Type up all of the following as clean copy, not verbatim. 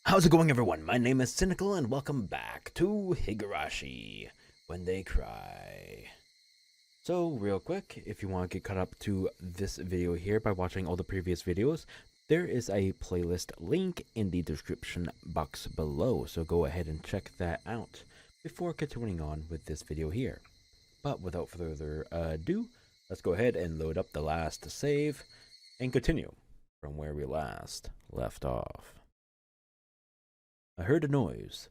How's it going, everyone? My name is Sinikle, and welcome back to Higurashi, When They Cry. So, real quick, if you want to get caught up to this video here by watching all the previous videos, there is a playlist link in the description box below, so go ahead and check that out before continuing on with this video here. But without further ado, let's go ahead and load up the last save and continue from where we last left off. I heard a noise,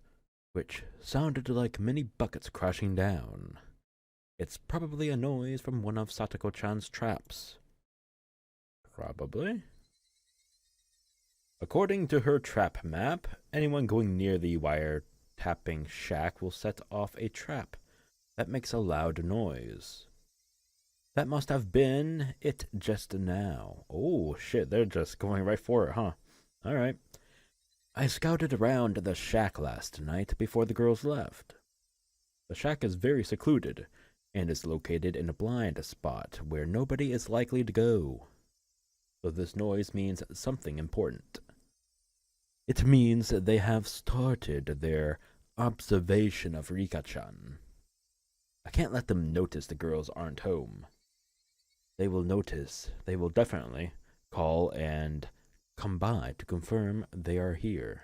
which sounded like many buckets crashing down. It's probably a noise from one of Satoko-chan's traps. Probably. According to her trap map, anyone going near the wire-tapping shack will set off a trap that makes a loud noise. That must have been it just now. Oh shit, they're just going right for it, huh? Alright. I scouted around the shack last night before the girls left. The shack is very secluded and is located in a blind spot where nobody is likely to go. So this noise means something important. It means they have started their observation of Rika-chan. I can't let them notice the girls aren't home. They will notice. They will definitely call and come by to confirm they are here.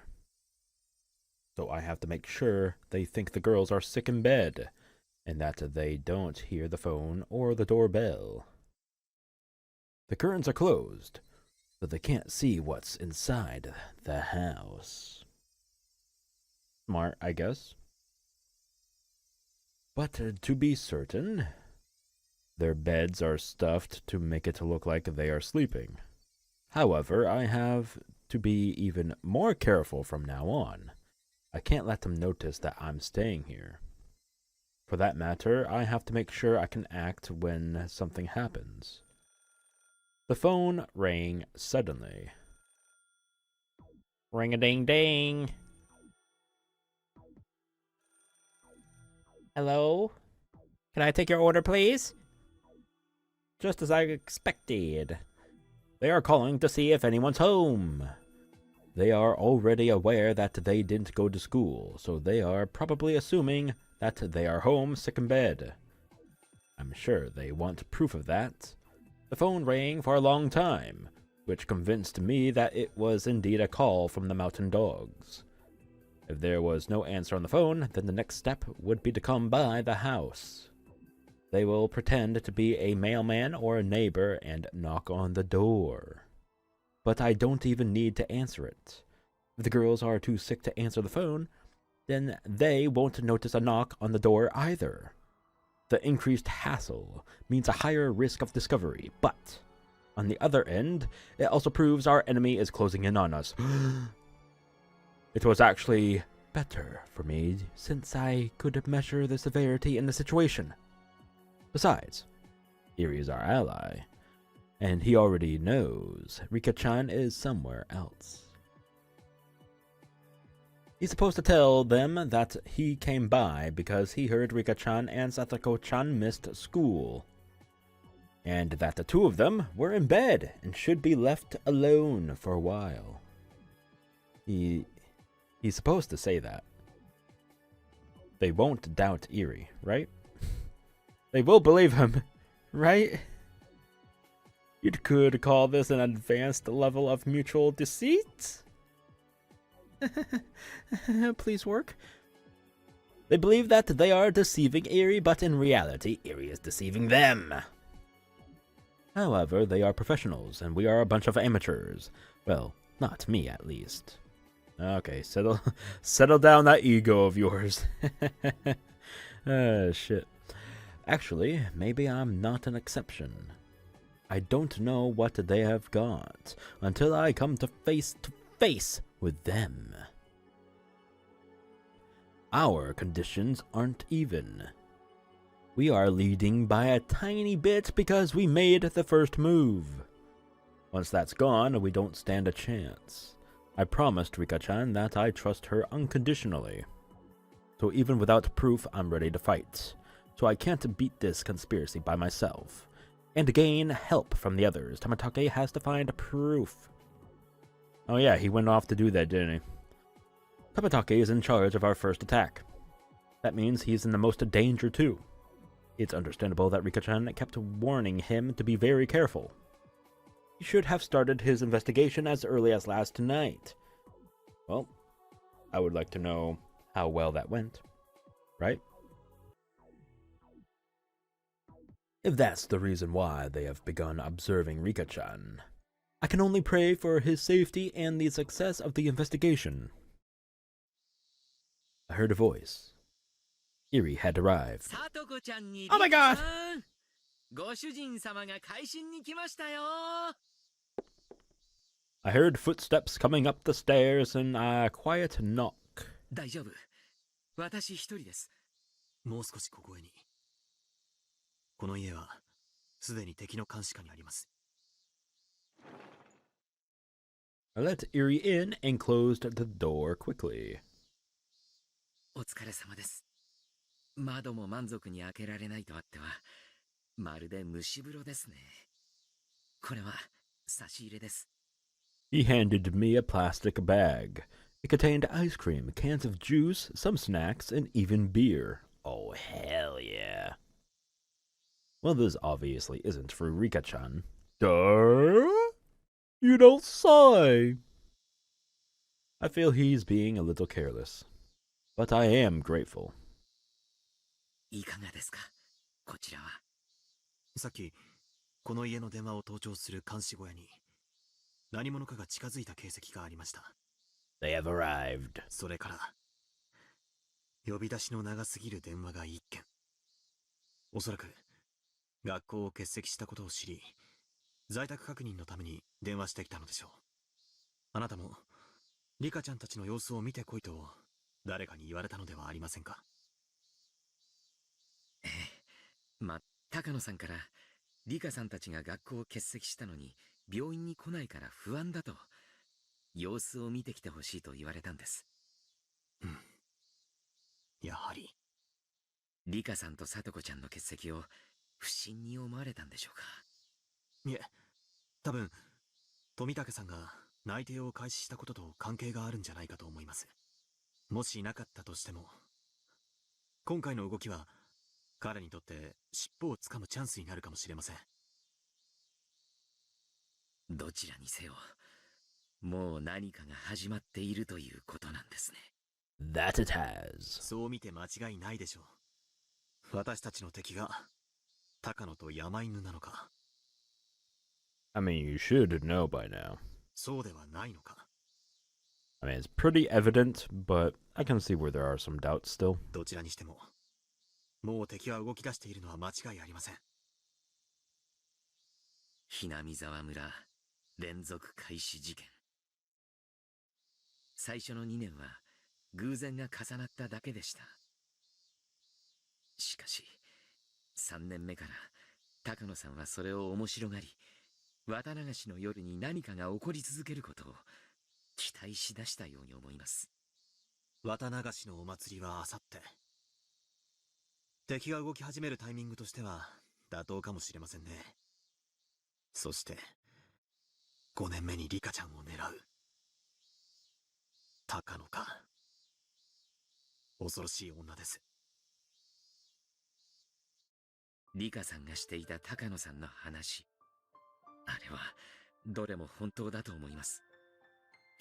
So I have to make sure they think the girls are sick in bed, and that they don't hear the phone or the doorbell. The curtains are closed, so they can't see what's inside the house. Smart, I guess. But to be certain, their beds are stuffed to make it look like they are sleeping. However, I have to be even more careful from now on. I can't let them notice that I'm staying here. For that matter, I have to make sure I can act when something happens. The phone rang suddenly. Ring-a-ding-ding. Hello? Can I take your order, please? Just as I expected. They are calling to see if anyone's home. They are already aware that they didn't go to school, so they are probably assuming that they are home sick in bed. I'm sure they want proof of that. The phone rang for a long time, which convinced me that it was indeed a call from the mountain dogs. If there was no answer on the phone, then the next step would be to come by the house. They will pretend to be a mailman or a neighbor and knock on the door. But I don't even need to answer it. If the girls are too sick to answer the phone, then they won't notice a knock on the door either. The increased hassle means a higher risk of discovery, but on the other end, it also proves our enemy is closing in on us. It was actually better for me since I could measure the severity in the situation. Besides, Eri is our ally, and he already knows Rika-chan is somewhere else. He's supposed to tell them that he came by because he heard Rika-chan and Satoko-chan missed school, and that the two of them were in bed and should be left alone for a while. He's supposed to say that. They won't doubt Eri, right? They will believe him, right? You could call this an advanced level of mutual deceit? Please work. They believe that they are deceiving Eri, but in reality, Eri is deceiving them. However, they are professionals, and we are a bunch of amateurs. Well, not me, at least. Okay, settle down that ego of yours. Shit. Actually, maybe I'm not an exception. I don't know what they have got until I come to face with them. Our conditions aren't even. We are leading by a tiny bit because we made the first move. Once that's gone, we don't stand a chance. I promised Rika-chan that I trust her unconditionally. So even without proof, I'm ready to fight. So I can't beat this conspiracy by myself. And to gain help from the others, Tamatake has to find proof. Oh yeah, he went off to do that, didn't he? Tabatake is in charge of our first attack. That means he's in the most danger too. It's understandable that Rika-chan kept warning him to be very careful. He should have started his investigation as early as last night. Well, I would like to know how well that went, right? If that's the reason why they have begun observing Rika-chan, I can only pray for his safety and the success of the investigation. I heard a voice. Eri had arrived. Oh my god! I heard footsteps coming up the stairs and a quiet knock. I let Eri in and closed the door quickly. お疲れ様です。窓も満足に開けられないとあっては、まるで蒸し風呂ですね。これは差し入れです。He handed me a plastic bag. It contained ice cream, cans of juice, some snacks, and even beer. Oh, hell yeah. Well, this obviously isn't for Rika-chan. Duh? You don't say. I feel he's being a little careless. But I am grateful. いかがですか、こちらは。さっき、この家の電話を盗聴する監視小屋に、何者かが近づいた形跡がありました。They have arrived. それから、呼び出しの長すぎる電話が一件。おそらく、学校を欠席したことを知り、在宅確認のために電話してきたのでしょう。あなたも、リカちゃんたちの様子を見てこいと、誰かに言われたのではありませんか。高野さんから、リカさんたちが学校を欠席したのに、病院に来ないから不安だと、様子を見てきてほしいと言われたんです。うん。やはり。リカさんとさとこちゃんの欠席を不審に思われたんでしょうか。いえ、多分、富武さんが内定を開始したことと関係があるんじゃないかと思います。もしいなかったとしても、今回の動きは、彼にとって尻尾をつかむチャンスになるかもしれません。どちらにせよ、もう何かが始まっているということなんですね。That it has. そう見て間違いないでしょう。私たちの敵が、高野と山犬なのか。I mean, you should know by now. そうではないのか。I mean, it's pretty evident, but I can see where there are some doubts still. どちらにしても、もう敵は動き出しているのは間違いありません。hinamizawa村連続開始事件。最初の2年は偶然が重なっただけでした。しかし、3年目から高野さんはそれを面白がり、綿流しの夜に何かが起こり続けることを期待しだしたように思います。綿流しのお祭りはあさって。敵が動き始めるタイミングとしては妥当かもしれませんね。そして5年目にリカちゃんを狙う高野か。恐ろしい女です。リカさんがしていた高野さんの話、あれはどれも本当だと思います。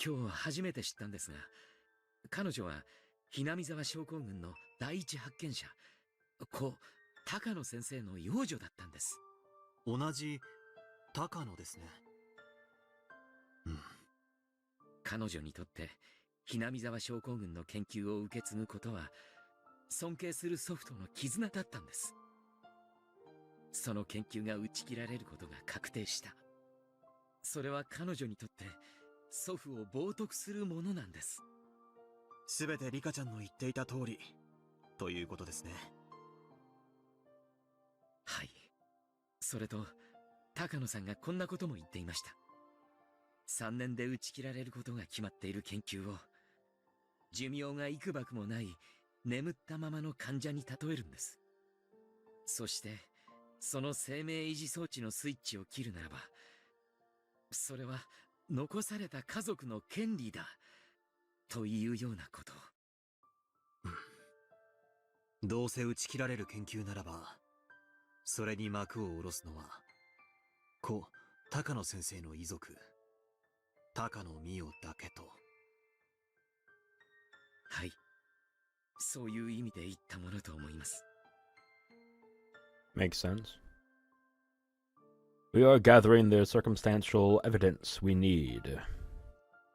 今日初めて知ったんですが、彼女はhinamizawa症候群の第一発見者、高野先生の養女だったんです。同じ高野ですね。うん。彼女にとってhinamizawa症候群の研究を受け継ぐことは尊敬する祖父との絆だったんです。その研究が打ち切られることが確定した。それは彼女にとって祖父を冒涜するものなんです。すべてリカちゃんの言っていた通りということですね。はい。それと高野さんがこんなことも言っていました。3年で打ち切られることが決まっている研究を寿命が幾ばくもない眠ったままの患者に例えるんです。そしてその生命維持装置のスイッチを切るならば、それは残された家族の権利だというようなことを。どうせ打ち切られる研究ならば、それに幕を下ろすのは、高野先生の遺族、高野美代だけと。はい。そういう意味で言ったものと思います。Makes sense. We are gathering the circumstantial evidence we need.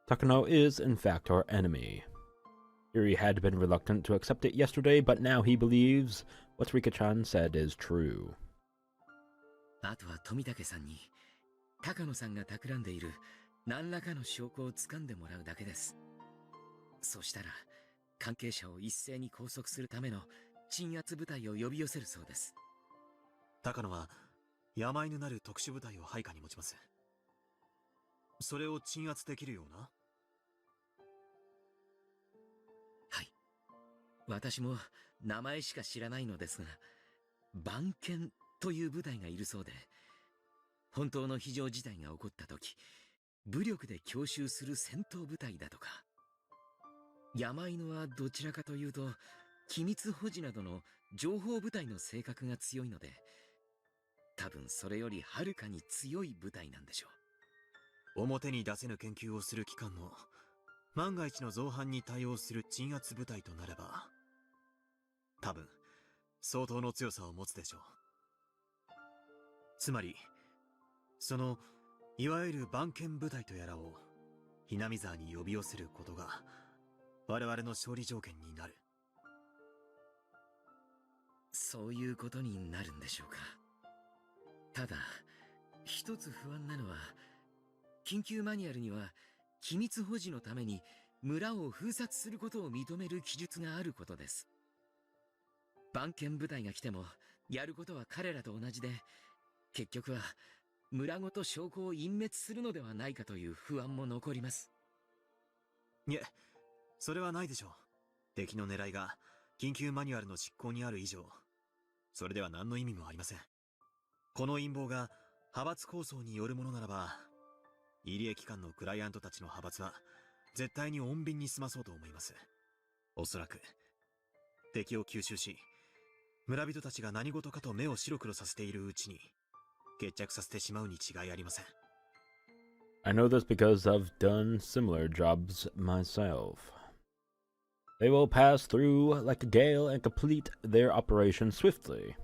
Takano is, in fact, our enemy. Yuri had been reluctant to accept it yesterday, but now he believes what Rika-chan said is true. あとは富武さんに、高野さんが企んでいる何らかの証拠を掴んでもらうだけです。そしたら、関係者を一斉に拘束するための鎮圧部隊を呼び寄せるそうです。高野は、山犬なる特殊部隊を配下に持ちます。それを鎮圧できるような？はい。私も名前しか知らないのですが、番犬という部隊がいるそうで、本当の非常事態が起こった時、武力で強襲する戦闘部隊だとか。山犬はどちらかというと、機密保持などの情報部隊の性格が強いので、多分それよりはるかに強い部隊なんでしょう。表に出せぬ研究をする機関の万が一の造反に対応する鎮圧部隊となれば、多分相当の強さを持つでしょう。つまりそのいわゆる番犬部隊とやらをHinamizawaに呼び寄せることが我々の勝利条件になる。そういうことになるんでしょうか。ただ、一つ不安なのは、緊急マニュアルには、機密保持のために村を封殺することを認める記述があることです。番犬部隊が来ても、やることは彼らと同じで、結局は村ごと証拠を隠滅するのではないかという不安も残ります。いえ、それはないでしょう。敵の狙いが緊急マニュアルの執行にある以上、それでは何の意味もありません。この陰謀が派閥構想によるものならば、入江機関のクライアントたちの派閥は絶対に穏便に済まそうと思います。おそらく敵を吸収し、村人たちが何事かと目を白黒させているうちに決着させてしまうに違いありません。I know this because I've done similar jobs myself. They will pass through like a gale and complete their operation swiftly.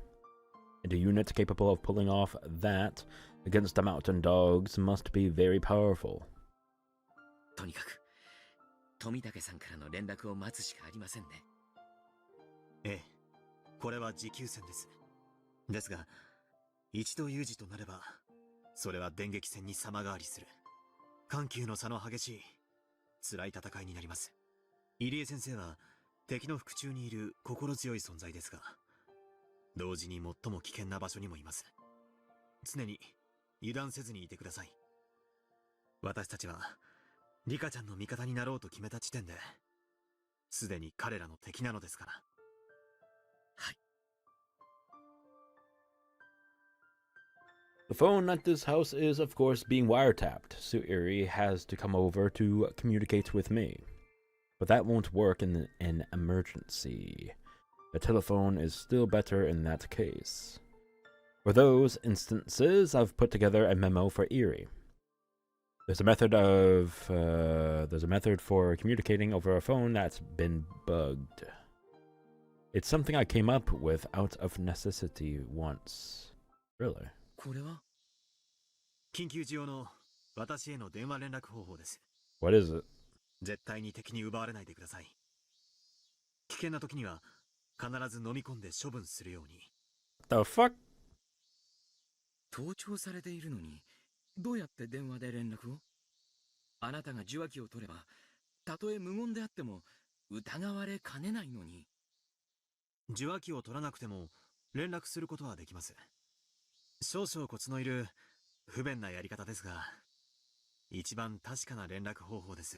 And a unit capable of pulling off that against the mountain dogs must be very powerful. とにかく、富武さんからの連絡を待つしかありませんね。ええ、これは持久戦です。ですが、一度有事となれば、それは電撃戦に様変わりする。緩急の差の激しい、辛い戦いになります。入江先生は、敵の腹中にいる心強い存在ですが、同時に最も危険な場所にもいます。常に油断せずにいてください。私たちは、リカちゃんの味方になろうと決めた時点で、すでに彼らの敵なのですから。はい。The phone at this house is, of course, being wiretapped, so Eri has to come over to communicate with me. But that won't work in an emergency. A telephone is still better in that case. For those instances, I've put together a memo for Eri. There's a method for communicating over a phone that's been bugged. It's something I came up with out of necessity once. Really? これは緊急時用の私への電話連絡方法です。What is it? 絶対に敵に奪われないでください。危険な時には必ず飲み込んで処分するように。The fuck? 盗聴されているのに、どうやって電話で連絡を？あなたが受話器を取れば、たとえ無言であっても疑われかねないのに。受話器を取らなくても連絡することはできます。少々コツのいる不便なやり方ですが、一番確かな連絡方法です。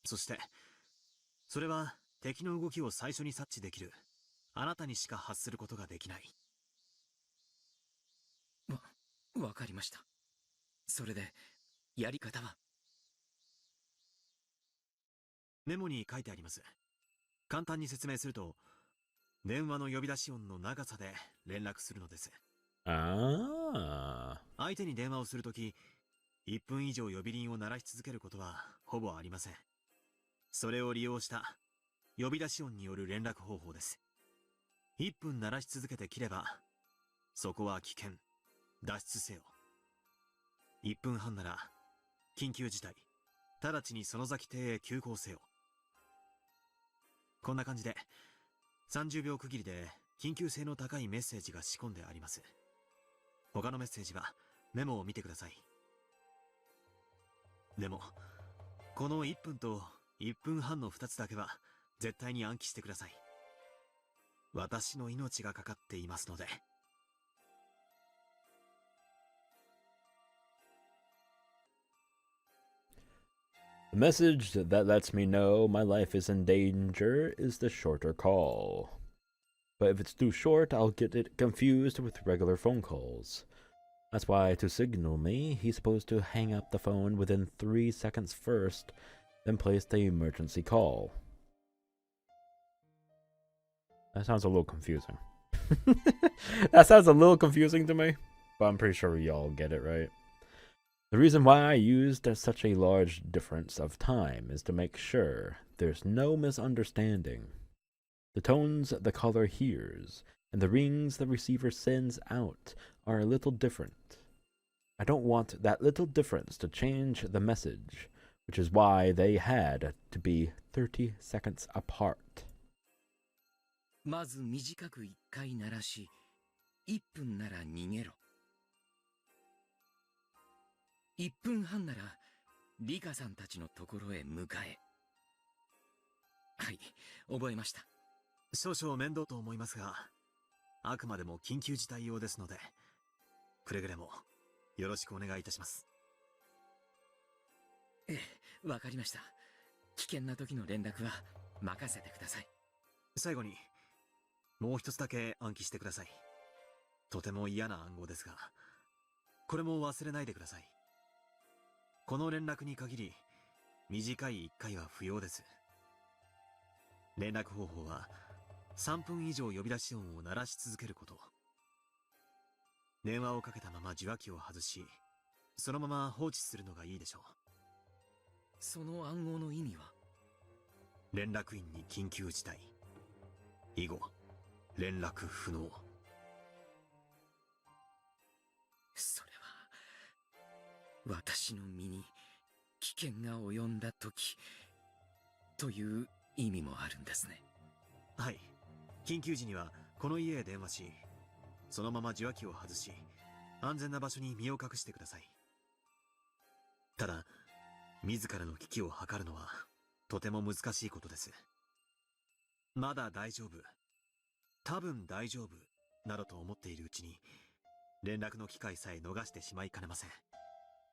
そして、それは敵の動きを最初に察知できる、あなたにしか発することができない。わかりました。それで、やり方は？メモに書いてあります。簡単に説明すると、電話の呼び出し音の長さで連絡するのです。ああ。相手に電話をするとき、1分以上呼び鈴を鳴らし続けることはほぼありません。それを利用した呼び出し音による連絡方法です。1分鳴らし続けて切れば、そこは危険、脱出せよ。1分半なら、緊急事態、直ちにその先邸へ急行せよ。こんな感じで、30秒区切りで緊急性の高いメッセージが仕込んであります。他のメッセージはメモを見てください。でも、この1分と1分半の2つだけは絶対に暗記してください。私の命がかかっていますので。The message that lets me know my life is in danger is the shorter call. But if it's too short, I'll get it confused with regular phone calls. That's why to signal me, he's supposed to hang up the phone within 3 seconds first, then place the emergency call. That sounds a little confusing. That sounds a little confusing to me, but I'm pretty sure y'all get it, right? The reason why I used such a large difference of time is to make sure there's no misunderstanding. The tones the caller hears and the rings the receiver sends out are a little different. I don't want that little difference to change the message, which is why they had to be 30 seconds apart. まず短く1回鳴らし、1分なら逃げろ。1分半なら、リカさんたちのところへ迎え。はい、覚えました。少々面倒と思いますが、あくまでも緊急事態用ですので、くれぐれもよろしくお願いいたします。ええ、わかりました。危険な時の連絡は任せてください。最後に、もう一つだけ暗記してください。とても嫌な暗号ですが、これも忘れないでください。この連絡に限り、短い1回は不要です。連絡方法は、3分以上呼び出し音を鳴らし続けること。電話をかけたまま受話器を外し、そのまま放置するのがいいでしょう。その暗号の意味は？連絡員に緊急事態。以後、連絡不能。それは、私の身に危険が及んだ時、という意味もあるんですね。はい。緊急時には、この家へ電話し、そのまま受話器を外し、安全な場所に身を隠してください。ただ、自らの危機を図るのは、とても難しいことです。まだ大丈夫。多分大丈夫。などと思っているうちに、連絡の機会さえ逃してしまいかねません。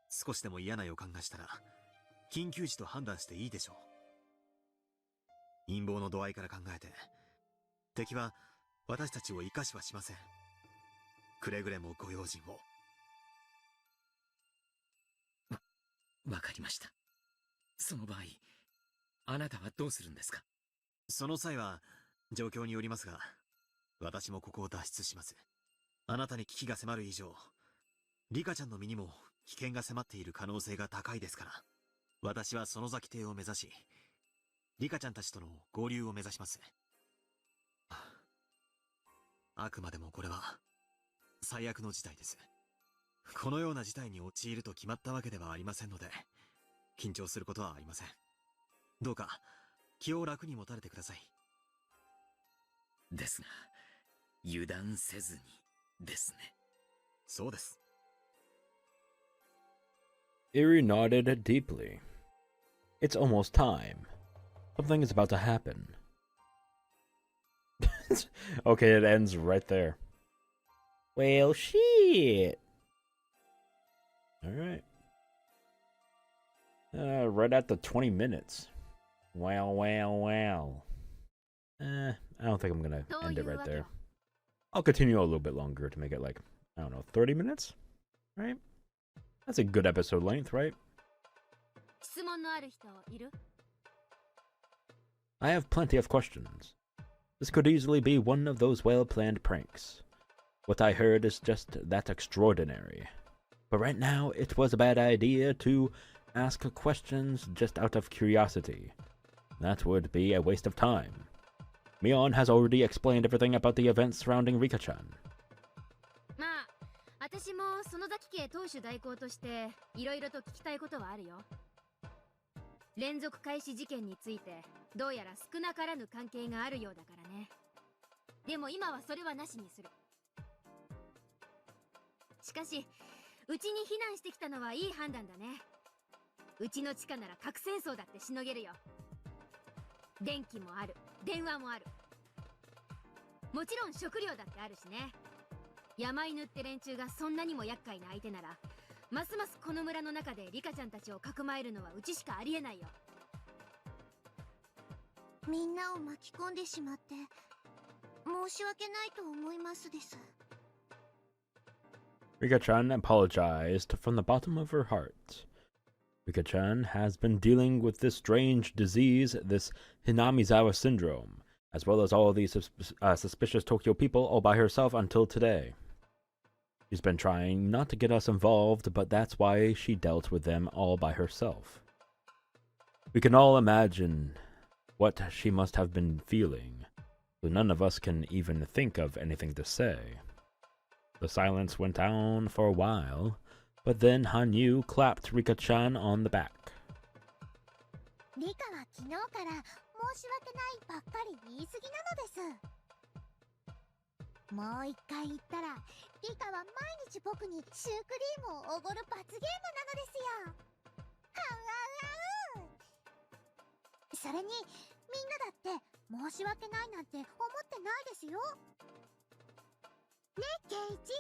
少しでも嫌な予感がしたら、緊急時と判断していいでしょう。陰謀の度合いから考えて、敵は私たちを生かしはしません。くれぐれもご用心を。わかりました。その場合、あなたはどうするんですか？その際は、状況によりますが、私もここを脱出します。あなたに危機が迫る以上、リカちゃんの身にも危険が迫っている可能性が高いですから、私はその先邸を目指し、リカちゃんたちとの合流を目指します。あくまでもこれは、最悪の事態です。このような事態に陥ると決まったわけではありませんので、緊張することはありません。どうか、気を楽に持たれてください。ですが、油断せずに、ですね。そうです。Eri nodded deeply. It's almost time. Something is about to happen. Okay, it ends right there. Well, shit. Alright. Right at the 20 minutes. Wow. I don't think I'm gonna end it right there. I'll continue a little bit longer to make it like, I don't know, 30 minutes? Right? That's a good episode length, right? 質問のある人いる？ I have plenty of questions. This could easily be one of those well-planned pranks. What I heard is just that extraordinary. But right now, it was a bad idea to ask questions just out of curiosity. That would be a waste of time. Mion has already explained everything about the events surrounding Rika-chan. まあ、私も園崎家当主代行としていろいろと聞きたいことはあるよ。連続開始事件についてどうやら少なからぬ関係があるようだからね。でも今はそれはなしにする。しかし、うちに避難してきたのはいい判断だね。うちの地下なら核戦争だってしのげるよ。電気もある、電話もある。もちろん食料だってあるしね。山犬って連中がそんなにも厄介な相手なら、ますますこの村の中でリカちゃんたちをかくまえるのはうちしかありえないよ。みんなを巻き込んでしまって申し訳ないと思いますです。Rika-chan apologized from the bottom of her heart. Rika-chan has been dealing with this strange disease, this Hinamizawa syndrome, as well as all these suspicious Tokyo people all by herself until today. She's been trying not to get us involved, but that's why she dealt with them all by herself. We can all imagine what she must have been feeling, but none of us can even think of anything to say. The silence went on for a while, but then Hanyū clapped Rika-chan on the back. リカは昨日から申し訳ないばっかり言い過ぎなのです。もう一回言ったら、リカは毎日僕にシュークリームをおごる罰ゲームなのですよ。はんあんあん。それに、みんなだって申し訳ないなんて思ってないですよ。ね、ケイチ。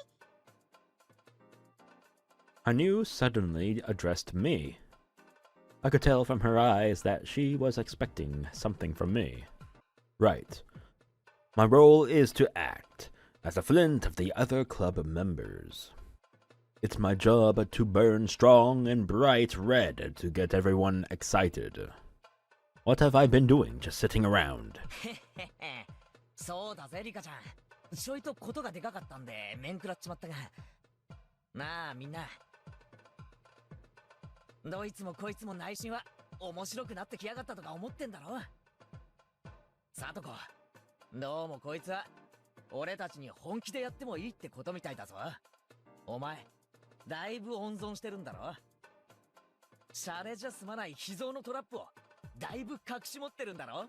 Hanyū suddenly addressed me. I could tell from her eyes that she was expecting something from me. Right. My role is to act as a flint of the other club members. It's my job to burn strong and bright red to get everyone excited. What have I been doing just sitting around? そうだぜ、リカちゃん。ちょいとことがでかかったんで面食らっちまったが。なあみんな、どいつもこいつも内心は面白くなってきやがったとか思ってんだろ。さとこ、どうもこいつは俺たちに本気でやってもいいってことみたいだぞ。お前だいぶ温存してるんだろ。シャレじゃ済まない秘蔵のトラップをだいぶ隠し持ってるんだろ。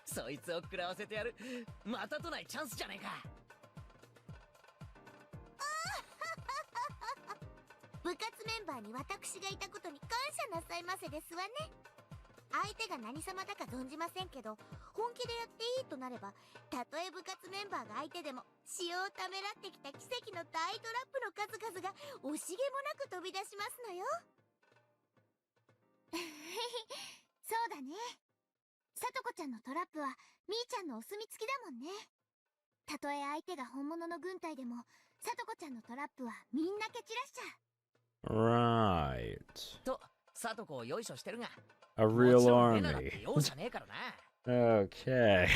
そいつを食らわせてやるまたとないチャンスじゃねえか。部活メンバーに私がいたことに感謝なさいませですわね。相手が何様だか存じませんけど、本気でやっていいとなれば、たとえ部活メンバーが相手でも塩をためらってきた奇跡の大トラップの数々が惜しげもなく飛び出しますのよ。そうだね。さとこちゃんのトラップはみーちゃんのお墨付きだもんね。たとえ相手が本物の軍隊でも、さとこちゃんのトラップはみんな蹴散らしちゃう。Right. と、さとこをよいしょしてるが。A real もちろんレ army. ナだって容赦ねえからな。Okay.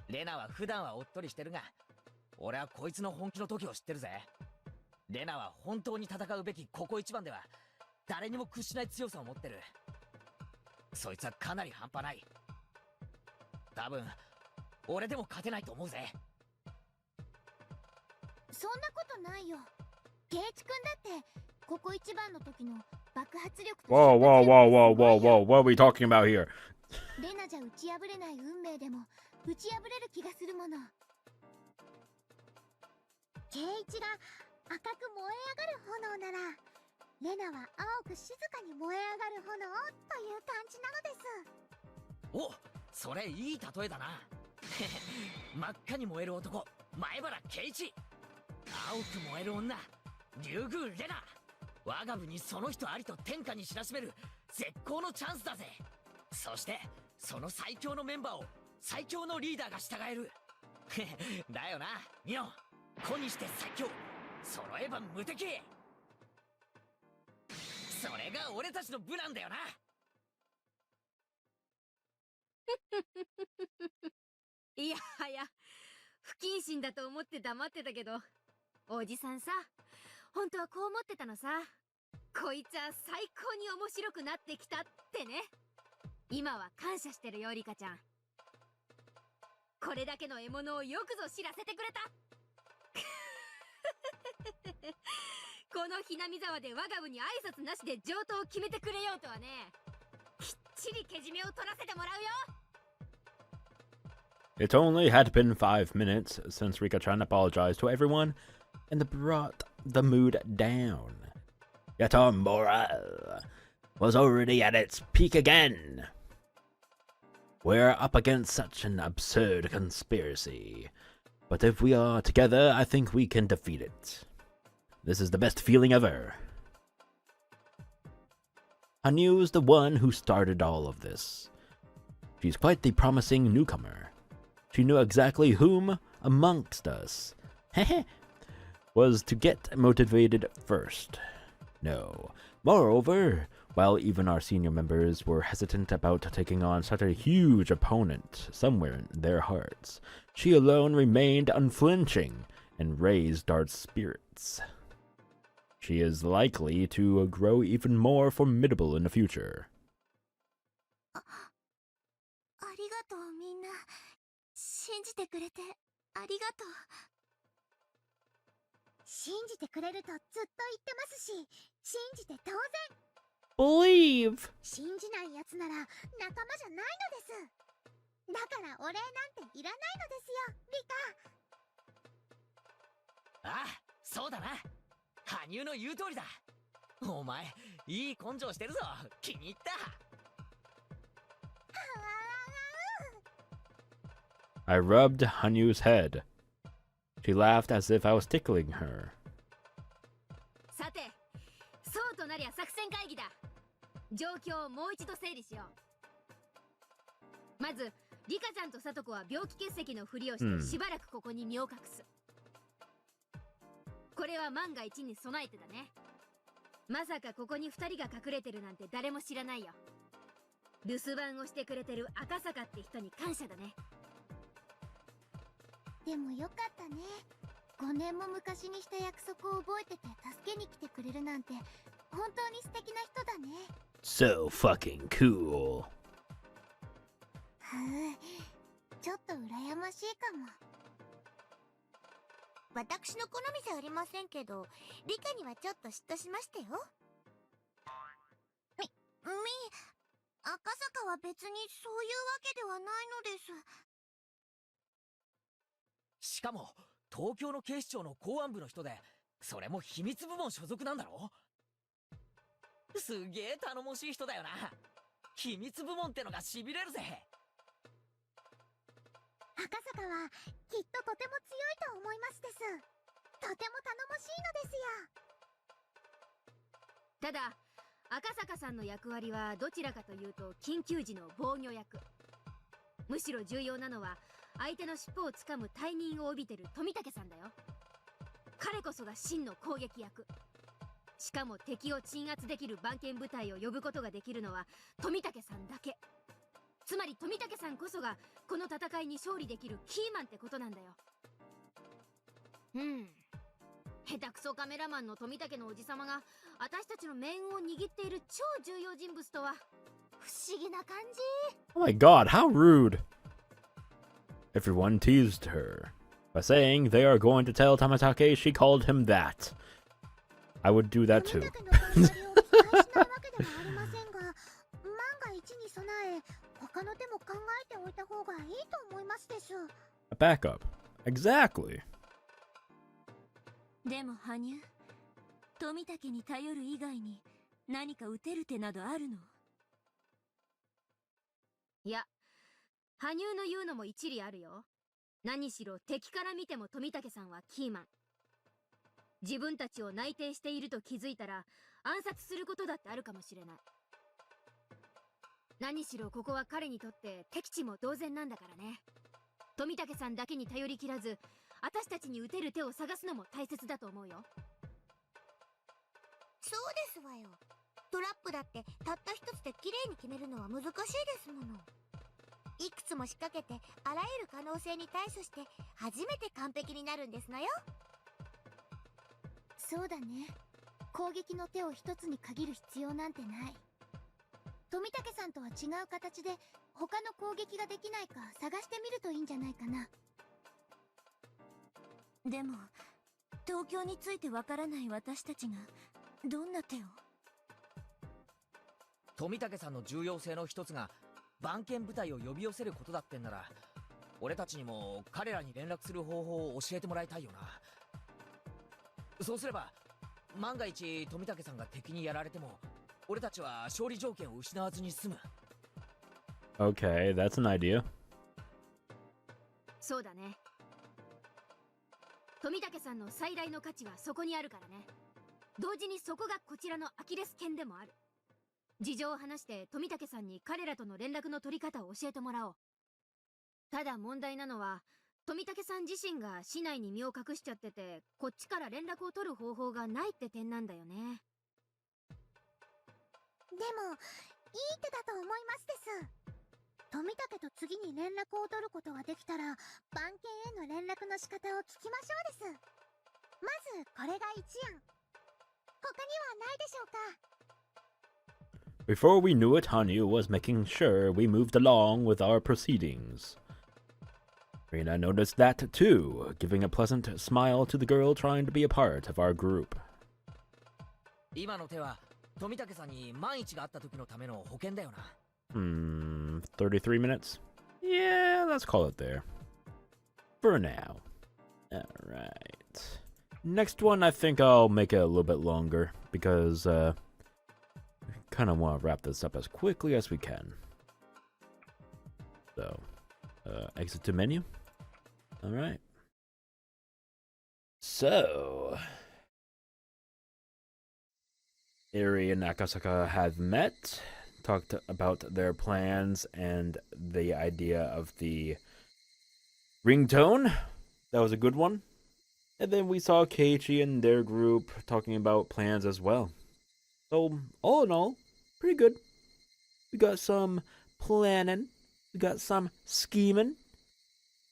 レナは普段はおっとりしてるが、俺はこいつの本気の時を知ってるぜ。レナは本当に戦うべきここ一番では誰にも屈しない強さを持ってる。そいつはかなり半端ない。多分俺でも勝てないと思うぜ。そんなことないよ。ケイチ君だってここ一番の時の爆発力と Whoa, whoa, whoa, whoa, whoa, whoa. What are we talking about here? レナじゃ打ち破れない運命でも打ち破れる気がするもの。ケイチが赤く燃え上がる炎なら、レナは青く静かに燃え上がる炎という感じなのです。お、それいい例えだな。真っ赤に燃える男、前原圭一。青く燃える女、竜宮レナ。我が部にその人ありと天下に知らしめる絶好のチャンスだぜ。そしてその最強のメンバーを最強のリーダーが従える。だよなミオ。子にして最強、揃えば無敵。それが俺たちの部なんだよな。いやはや、不謹慎だと思って黙ってたけど、おじさんさ、本当はこう思ってたのさ。こいつは最高に面白くなってきたってね。今は感謝してるよ、リカちゃん。これだけの獲物をよくぞ知らせてくれた。このひなみ沢で我が部に挨拶なしで上等を決めてくれようとはね。きっちりけじめを取らせてもらうよ。It only had been 5 minutes since Rika-chan apologized to everyone and brought the mood down. Yet our morale was already at its peak again. We're up against such an absurd conspiracy. But if we are together, I think we can defeat it. This is the best feeling ever. Hanyū is the one who started all of this. She's quite the promising newcomer. She knew exactly whom amongst us was to get motivated first. No. Moreover, while even our senior members were hesitant about taking on such a huge opponent somewhere in their hearts, she alone remained unflinching and raised our spirits. She is likely to grow even more formidable in the future. ありがとうみんな。信じてくれてありがとう。信じてくれるとずっと言ってますし、信じて当然。Believe! 信じないやつなら仲間じゃないのです。だからお礼なんていらないのですよ、リカ。ああ、そうだな。羽生の言う通りだ。お前、いい根性してるぞ。気に入った。I rubbed Hanyū's head. She laughed as if I was tickling her. さて、そうとなりゃ作戦会議だ。状況をもう一度整理しよう。まず、リカちゃんとサトコは病気欠席のふりをしてしばらくここに身を隠す。これは万が一に備えてだね。まさかここに二人が隠れてるなんて誰も知らないよ。留守番をしてくれてる赤坂って人に感謝だね。でもよかったね。5年も昔にした約束を覚えてて助けに来てくれるなんて本当に素敵な人だね。 So fucking cool. ちょっと羨ましいかも。私の好みじゃありませんけど、リカにはちょっと嫉妬しましたよ。赤坂は別にそういうわけではないのです。しかも、東京の警視庁の公安部の人で、それも秘密部門所属なんだろ。すげえ頼もしい人だよな。秘密部門ってのが痺れるぜ。赤坂はきっととても強いと思いますです。とても頼もしいのですよ。ただ、赤坂さんの役割はどちらかというと緊急時の防御役。むしろ重要なのは相手の尻尾をつかむ大任を帯びてる富武さんだよ。彼こそが真の攻撃役。しかも敵を鎮圧できる番犬部隊を呼ぶことができるのは富武さんだけ。つまり富武さんこそがこの戦いに勝利できるキーマンってことなんだよ。下手くそカメラマンの富武のおじさまが私たちの命運を握っている超重要人物とは不思議な感じ。 Oh my god, how rude. Everyone teased her by saying they are going to tell Tamatake she called him that. I would do that too. A backup. Exactly. でも羽生、富武に頼る以外に何か打てる手などあるの？いや、羽生の言うのも一理あるよ。何しろ敵から見ても富武さんはキーマン。自分たちを内定していると気づいたら暗殺することだってあるかもしれない。何しろここは彼にとって敵地も同然なんだからね。富武さんだけに頼りきらず、私たちに打てる手を探すのも大切だと思うよ。そうですわよ。トラップだってたった一つで綺麗に決めるのは難しいですもの。いくつも仕掛けてあらゆる可能性に対処して初めて完璧になるんですのよ。そうだね。攻撃の手を一つに限る必要なんてない。富武さんとは違う形で他の攻撃ができないか探してみるといいんじゃないかな。でも東京についてわからない私たちがどんな手を。富武さんの重要性の一つが番犬部隊を呼び寄せることだってんなら、俺たちにも彼らに連絡する方法を教えてもらいたいよな。そうすれば万が一富武さんが敵にやられても俺たちは勝利条件を失わずに済む。 Okay, that's an idea. そうだね。富武さんの最大の価値はそこにあるからね。同時にそこがこちらのアキレス腱でもある。事情を話して富武さんに彼らとの連絡の取り方を教えてもらおう。ただ問題なのは富武さん自身が市内に身を隠しちゃってて、こっちから連絡を取る方法がないって点なんだよね。でもいい手だと思いますです。富武と次に連絡を取ることができたら番犬への連絡の仕方を聞きましょうです。まずこれが一案。他にはないでしょうか。Before we knew it, Hanyū was making sure we moved along with our proceedings. Rina noticed that too, giving a pleasant smile to the girl trying to be a part of our group. 今の手は富武さんに万一があった時のための保険だよな。33 minutes? Yeah, let's call it there. For now. Alright. Next one, I think I'll make it a little bit longer, because, kind of want to wrap this up as quickly as we can. So, exit to menu. Alright. So, Eri and Akasaka have met, talked about their plans and the idea of the ringtone. That was a good one. And then we saw Keiichi and their group talking about plans as well. So, all in all, pretty good. We got some planning. We got some scheming.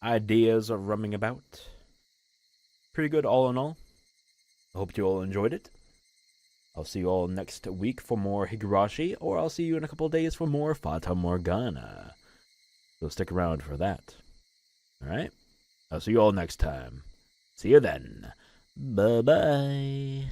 Ideas are running about. Pretty good all in all. I hope you all enjoyed it. I'll see you all next week for more Higurashi, or I'll see you in a couple of days for more Fata Morgana. So stick around for that. Alright? I'll see you all next time. See you then. Bye-bye.